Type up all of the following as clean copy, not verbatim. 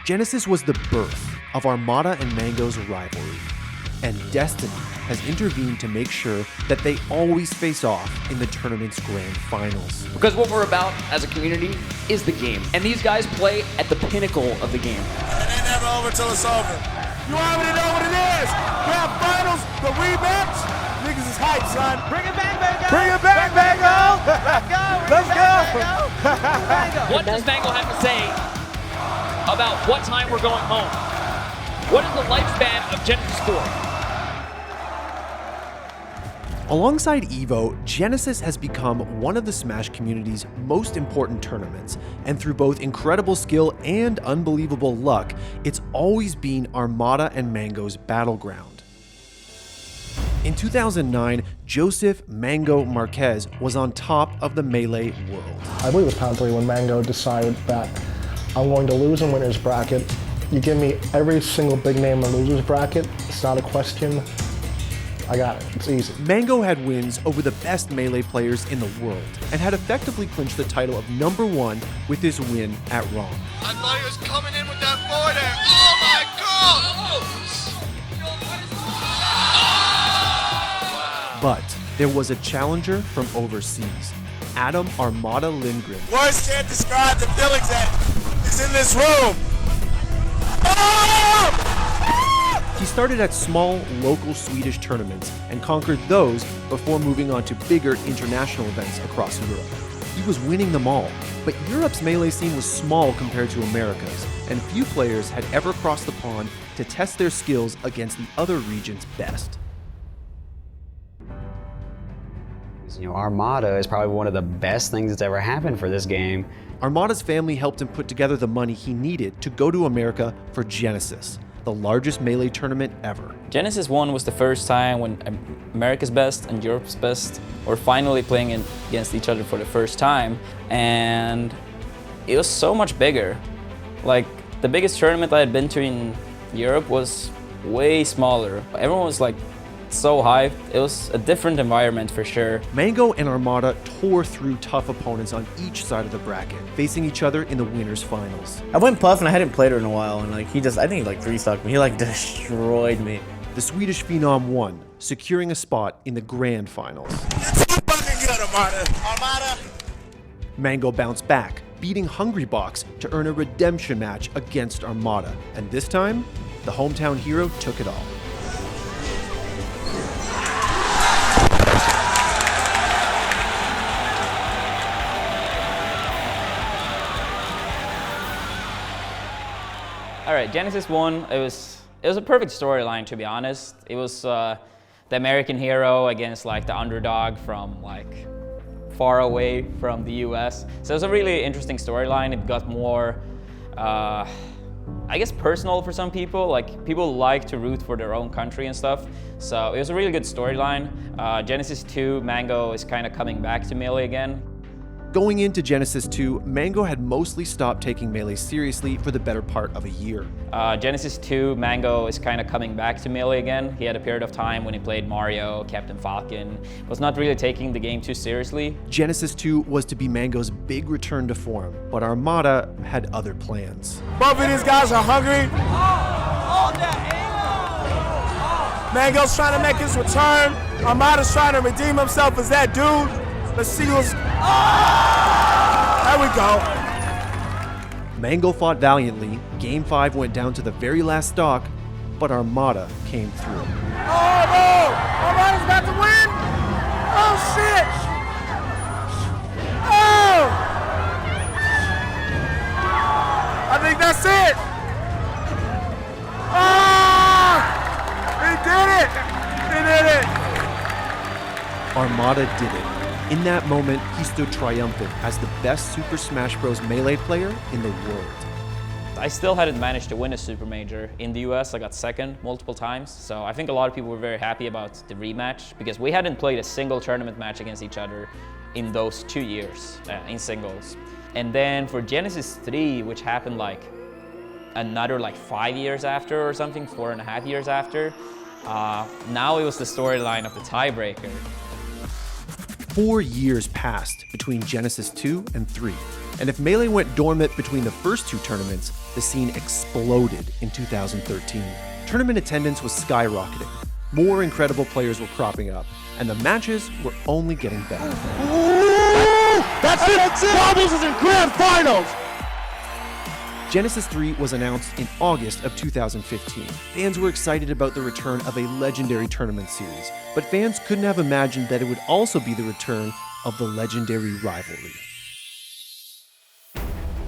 Genesis was the birth of Armada and Mango's rivalry, and Destiny has intervened to make sure that they always face off in the tournament's grand finals. Because what we're about as a community is the game, and these guys play at the pinnacle of the game. It ain't never over till it's over. You already know what it is. Grand finals, the rematch. Niggas is hype, son. Bring it back, Mango! Bring it back, Mango! Let's go! What does Mango have to say about what time we're going home? What is the lifespan of Genesis 4? Alongside Evo, Genesis has become one of the Smash community's most important tournaments, and through both incredible skill and unbelievable luck, it's always been Armada and Mango's battleground. In 2009, Joseph Mango Marquez was on top of the Melee world. I believe it was pound 3 when Mango decided that I'm going to lose in winner's bracket. You give me every single big name in the loser's bracket, it's not a question. I got it, it's easy. Mango had wins over the best Melee players in the world and had effectively clinched the title of #1 with his win at Raw. I thought he was coming in with that boy there. Oh my God! But there was a challenger from overseas, Adam Armada Lindgren. Words can't describe the feelings that is in this room. Oh! He started at small, local Swedish tournaments and conquered those before moving on to bigger international events across Europe. He was winning them all, but Europe's Melee scene was small compared to America's, and few players had ever crossed the pond to test their skills against the other region's best. You know, Armada is probably one of the best things that's ever happened for this game. Armada's family helped him put together the money he needed to go to America for Genesis, the largest Melee tournament ever. Genesis 1 was the first time when America's Best and Europe's Best were finally playing against each other for the first time, and it was so much bigger. Like, the biggest tournament I had been to in Europe was way smaller. Everyone was like so hyped. It was a different environment for sure. Mango and Armada tore through tough opponents on each side of the bracket, facing each other in the winners finals. I went Puff and I hadn't played her in a while, and like I think he like 3-stuck me. He like destroyed me. The Swedish Phenom won, securing a spot in the grand finals. You're too fucking good, Armada. Armada. Mango bounced back, beating Hungrybox to earn a redemption match against Armada, and this time, the hometown hero took it all. All right, Genesis 1, it was a perfect storyline, to be honest. It was the American hero against like the underdog from like far away from the US. So it was a really interesting storyline. It got more, I guess, personal for some people. Like, people like to root for their own country and stuff. So it was a really good storyline. Genesis 2, Mango is kind of coming back to Melee again. Going into Genesis 2, Mango had mostly stopped taking Melee seriously for the better part of a year. Genesis 2, Mango is kind of coming back to Melee again. He had a period of time when he played Mario, Captain Falcon, was not really taking the game too seriously. Genesis 2 was to be Mango's big return to form, but Armada had other plans. Both of these guys are hungry. Mango's trying to make his return. Armada's trying to redeem himself as that dude. Let's see who's... There we go. Mango fought valiantly, Game 5 went down to the very last stock, but Armada came through. Oh no! Armada's about to win! Oh shit! Oh! I think that's it! Ah! He did it! He did it! Armada did it. In that moment, he stood triumphant as the best Super Smash Bros. Melee player in the world. I still hadn't managed to win a Super Major. In the US, I got second multiple times. So I think a lot of people were very happy about the rematch because we hadn't played a single tournament match against each other in those 2 years in singles. And then for Genesis 3, which happened like another like 5 years after or something, 4.5 years after, now it was the storyline of the tiebreaker. 4 years passed between Genesis 2 and 3, And if Melee went dormant between the first two tournaments, the scene exploded in 2013. Tournament attendance was skyrocketing. More incredible players were cropping up, and the matches were only getting better. Ooh, that's it! Doubles is in grand finals! Genesis 3 was announced in August of 2015. Fans were excited about the return of a legendary tournament series, but fans couldn't have imagined that it would also be the return of the legendary Rivalry.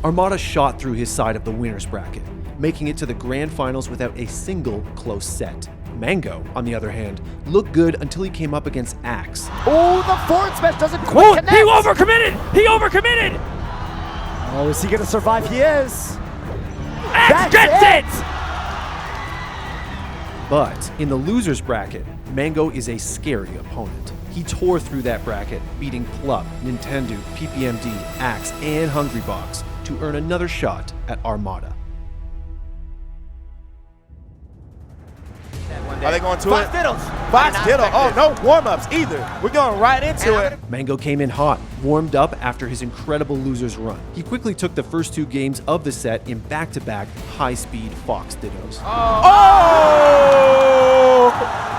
Armada shot through his side of the winner's bracket, making it to the grand finals without a single close set. Mango, on the other hand, looked good until he came up against Axe. Oh, the forward smash doesn't quite connect. He overcommitted! He overcommitted! Oh, is he going to survive? He is. Axe gets it! But in the loser's bracket, Mango is a scary opponent. He tore through that bracket, beating Club, Nintendo, PPMD, Axe, and Hungrybox to earn another shot at Armada. Are they going to Fox it? Diddles. Fox Diddle. Oh, no warm-ups either. We're going right into it. Mango came in hot, warmed up after his incredible loser's run. He quickly took the first two games of the set in back-to-back high-speed Fox Dittos. Oh!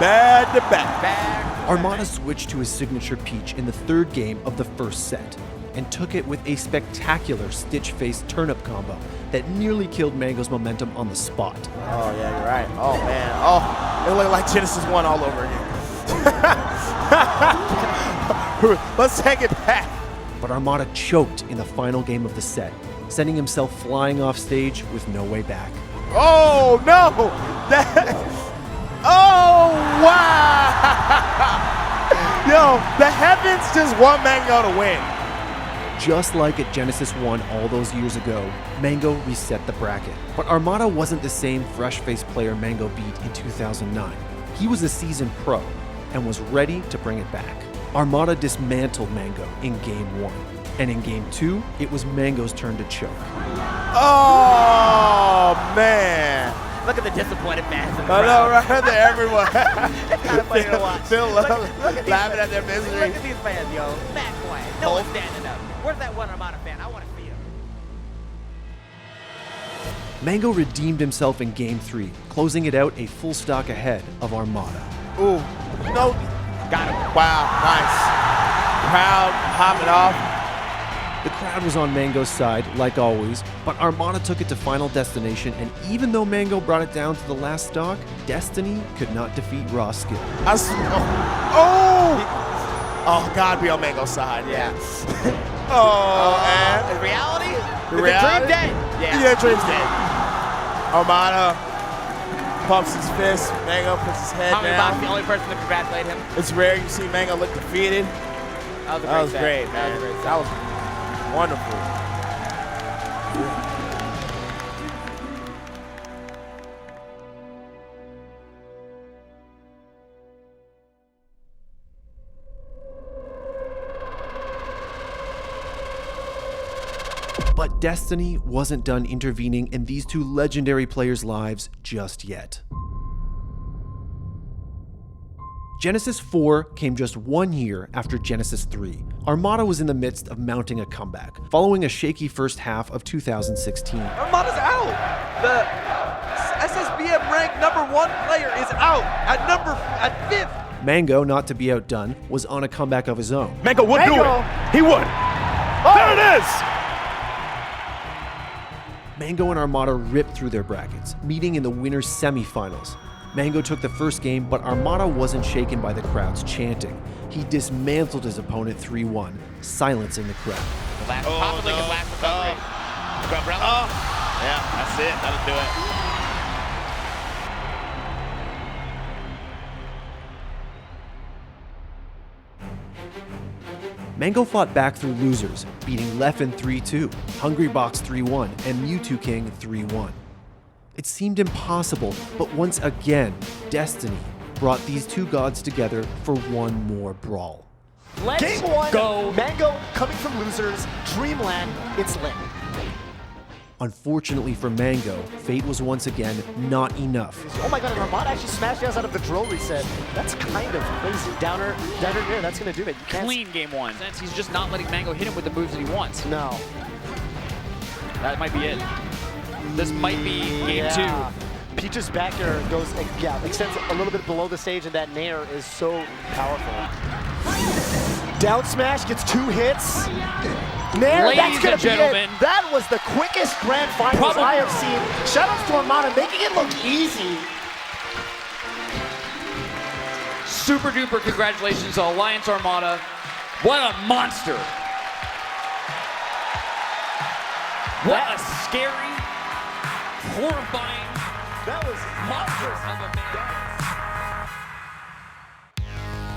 Bad to back. Armada switched to his signature Peach in the third game of the first set and took it with a spectacular stitch-face turnip combo that nearly killed Mango's momentum on the spot. Oh, yeah, you're right. Oh, man. Oh, it looked like Genesis 1 all over again. Let's take it back. But Armada choked in the final game of the set, sending himself flying off stage with no way back. Oh, no! Oh, wow! Yo, the heavens just want Mango to win. Just like at Genesis 1 all those years ago, Mango reset the bracket. But Armada wasn't the same fresh-faced player Mango beat in 2009. He was a seasoned pro and was ready to bring it back. Armada dismantled Mango in Game 1. And in Game 2, it was Mango's turn to choke. Oh, man. Look at the disappointed fans in the I know, crowd. right there, everyone. It's kind of funny to watch. Still Look at laughing these, at their misery. Look at these fans, yo. Mad quiet. No one's standing up. Where's that one Armada fan? I want to see him. Mango redeemed himself in Game 3, closing it out a full stock ahead of Armada. Ooh, no. Got him. Wow, nice. Crowd hopping off. The crowd was on Mango's side, like always, but Armada took it to Final Destination, and even though Mango brought it down to the last stock, Destiny could not defeat raw skill. Oh, God, be on Mango's side, yeah. And In reality? The Is reality? the dream dead? Yeah, dream's dead. Armada pumps his fist. Mango puts his head Tommy down. Box, the only person to congratulate him. It's rare you see Mango look defeated. That was great, man. That was wonderful. But Destiny wasn't done intervening in these two legendary players' lives just yet. Genesis 4 came just 1 year after Genesis 3. Armada was in the midst of mounting a comeback, following a shaky first half of 2016. Armada's out! The SSBM ranked #1 player is out at 5th! Mango, not to be outdone, was on a comeback of his own. Mango would do it. He would. There it is! Mango and Armada ripped through their brackets, meeting in the winner's semifinals. Mango took the first game, but Armada wasn't shaken by the crowd's chanting. He dismantled his opponent 3-1, silencing the crowd. Last recovery. Yeah, that's it. That'll do it. Mango fought back through losers, beating Leffen 3-2, Hungrybox 3-1, and Mewtwo King 3-1. It seemed impossible, but once again, Destiny brought these two gods together for one more brawl. Let's Game 1, go. Mango coming from losers, Dreamland, it's lit. Unfortunately for Mango, fate was once again not enough. Oh my god, and Armada actually smashed us out of the drill reset. That's kind of crazy. Downer here, that's gonna do it. You can't Clean Game 1. Since he's just not letting Mango hit him with the moves that he wants. No. That might be it. This might be game Yeah. Peach's back air goes, extends a little bit below the stage, and that nair is so powerful. Down smash gets 2 hits. Nair, Ladies that's gonna and gentlemen. be it. That was the quickest grand finals I have seen. Shoutouts to Armada, making it look easy. Super duper congratulations to Alliance Armada. What a monster. What a scary, horrifying, that was monstrous of a man.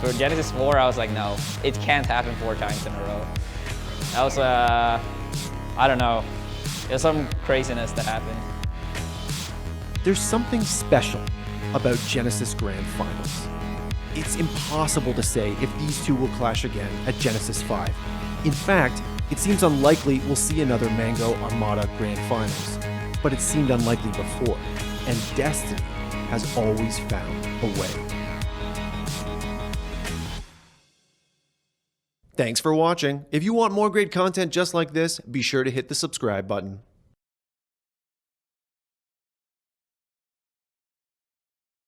For Genesis 4, I was like, no, it can't happen 4 times in a row. That was, I don't know. There's some craziness that happened. There's something special about Genesis Grand Finals. It's impossible to say if these two will clash again at Genesis 5. In fact, it seems unlikely we'll see another Mango Armada Grand Finals, but it seemed unlikely before, and destiny has always found a way. Thanks for watching. If you want more great content just like this, be sure to hit the subscribe button.